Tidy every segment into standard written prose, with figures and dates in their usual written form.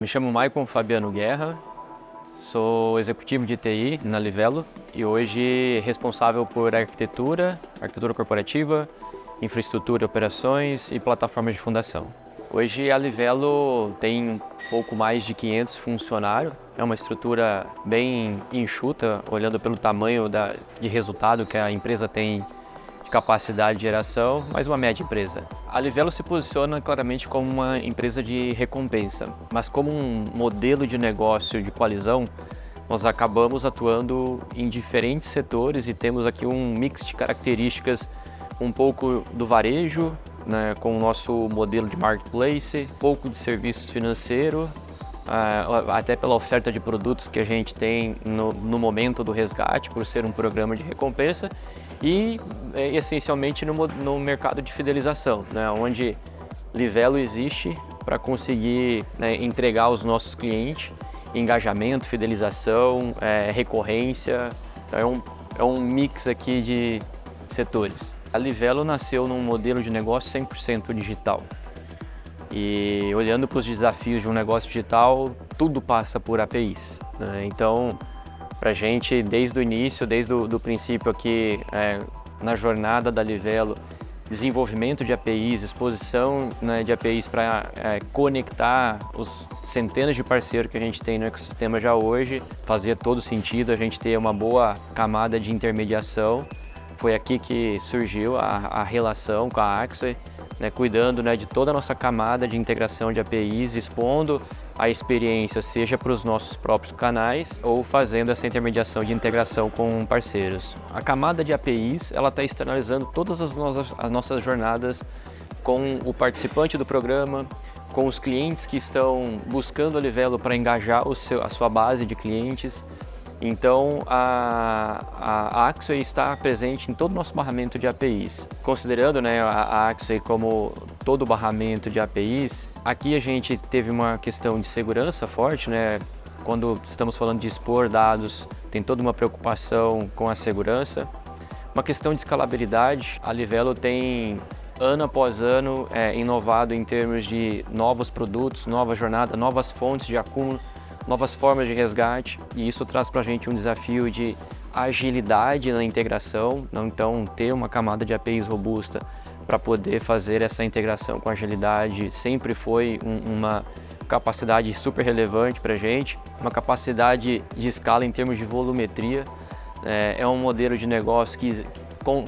Me chamo Maicon Fabiano Guerra, sou executivo de TI na Livelo e hoje responsável por arquitetura corporativa, infraestrutura, operações e plataformas de fundação. Hoje a Livelo tem pouco mais de 500 funcionários, é uma estrutura bem enxuta, olhando pelo tamanho de resultado que a empresa tem, capacidade de geração, mas uma média empresa. A Livelo se posiciona claramente como uma empresa de recompensa, mas como um modelo de negócio de coalizão, nós acabamos atuando em diferentes setores e temos aqui um mix de características um pouco do varejo, né, com o nosso modelo de marketplace, um pouco de serviços financeiros, até pela oferta de produtos que a gente tem no momento do resgate, por ser um programa de recompensa, e essencialmente no mercado de fidelização, né, onde Livelo existe para conseguir, né, entregar aos nossos clientes engajamento, fidelização, recorrência. Então é um mix aqui de setores. A Livelo nasceu num modelo de negócio 100% digital. E olhando para os desafios de um negócio digital, tudo passa por APIs, né? Então, para a gente, desde o início, desde o princípio aqui, na jornada da Livelo, desenvolvimento de APIs, exposição, né, de APIs para conectar os centenas de parceiros que a gente tem no ecossistema já hoje, fazia todo sentido a gente ter uma boa camada de intermediação. Foi aqui que surgiu a relação com a Axway, né, cuidando, né, de toda a nossa camada de integração de APIs, expondo a experiência, seja para os nossos próprios canais ou fazendo essa intermediação de integração com parceiros. A camada de APIs está externalizando todas as nossas jornadas com o participante do programa, com os clientes que estão buscando a Livelo para engajar a sua base de clientes. Então, a Axway está presente em todo o nosso barramento de APIs. Considerando, né, a Axway como todo o barramento de APIs, aqui a gente teve uma questão de segurança forte, né? Quando estamos falando de expor dados, tem toda uma preocupação com a segurança. Uma questão de escalabilidade, a Livelo tem, ano após ano, inovado em termos de novos produtos, nova jornada, novas fontes de acúmulo, novas formas de resgate, e isso traz para a gente um desafio de agilidade na integração, então ter uma camada de APIs robusta para poder fazer essa integração com agilidade sempre foi uma capacidade super relevante para a gente, uma capacidade de escala em termos de volumetria. É um modelo de negócio que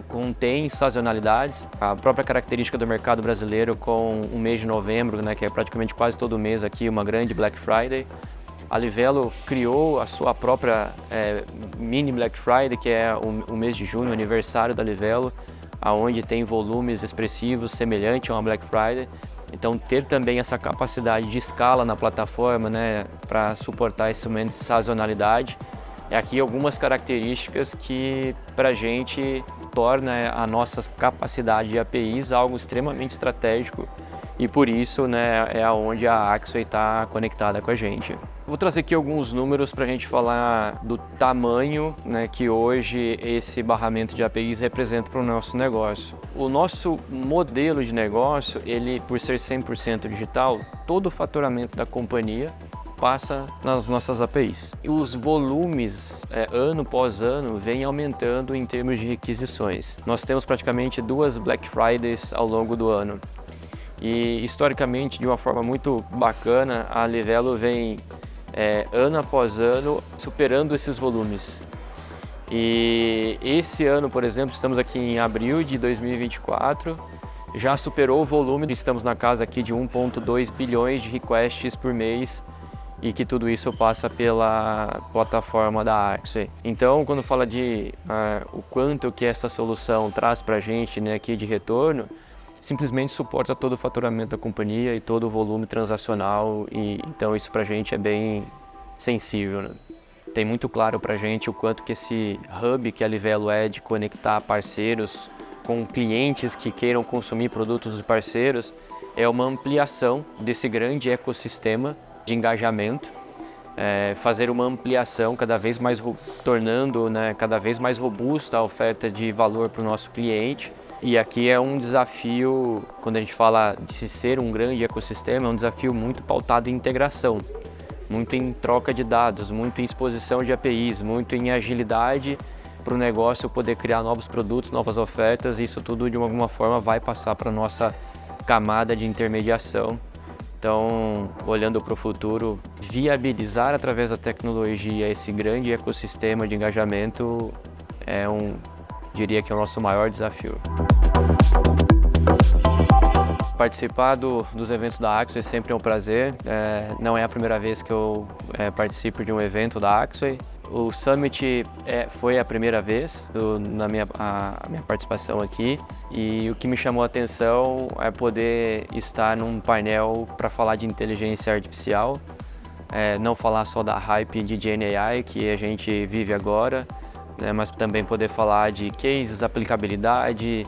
contém sazonalidades, a própria característica do mercado brasileiro com o mês de novembro, né, que é praticamente quase todo mês aqui, uma grande Black Friday. A Livelo criou a sua própria mini Black Friday, que é o mês de junho, o aniversário da Livelo, onde tem volumes expressivos semelhantes a uma Black Friday. Então, ter também essa capacidade de escala na plataforma, né, para suportar esse momento de sazonalidade, aqui algumas características que para a gente torna a nossa capacidade de APIs algo extremamente estratégico, e por isso, né, é onde a Axway está conectada com a gente. Vou trazer aqui alguns números para a gente falar do tamanho, né, que hoje esse barramento de APIs representa para o nosso negócio. O nosso modelo de negócio, ele, por ser 100% digital, todo o faturamento da companhia passa nas nossas APIs. E os volumes, ano após ano, vêm aumentando em termos de requisições. Nós temos praticamente 2 Black Fridays ao longo do ano. E historicamente, de uma forma muito bacana, a Livelo vem ano após ano superando esses volumes. E esse ano, por exemplo, estamos aqui em abril de 2024, já superou o volume, estamos na casa aqui de 1,2 bilhões de requests por mês, e que tudo isso passa pela plataforma da Axway. Então, quando fala de o quanto que essa solução traz para a gente, né, aqui de retorno, simplesmente suporta todo o faturamento da companhia e todo o volume transacional, e então isso para a gente é bem sensível, né? Tem muito claro para a gente o quanto que esse hub que a Livelo é de conectar parceiros com clientes que queiram consumir produtos dos parceiros é uma ampliação desse grande ecossistema de engajamento, fazer uma ampliação cada vez mais, tornando, né, cada vez mais robusta a oferta de valor para o nosso cliente. E aqui é um desafio, quando a gente fala de se ser um grande ecossistema, é um desafio muito pautado em integração. muito em troca de dados, muito em exposição de APIs, muito em agilidade para o negócio poder criar novos produtos, novas ofertas, e isso tudo de alguma forma vai passar para a nossa camada de intermediação. Então, olhando para o futuro, viabilizar através da tecnologia esse grande ecossistema de engajamento diria que é o nosso maior desafio. Participar dos eventos da Axway sempre é um prazer. Não é a primeira vez que eu participo de um evento da Axway. O Summit foi a primeira vez a minha participação aqui, e o que me chamou a atenção é poder estar num painel para falar de inteligência artificial, não falar só da hype de GenAI que a gente vive agora, né, mas também poder falar de cases, aplicabilidade,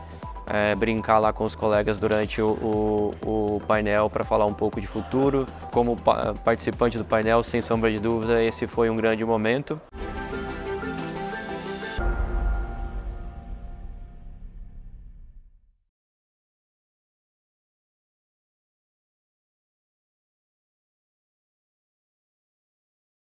brincar lá com os colegas durante o painel para falar um pouco de futuro. Como participante do painel, sem sombra de dúvida, esse foi um grande momento.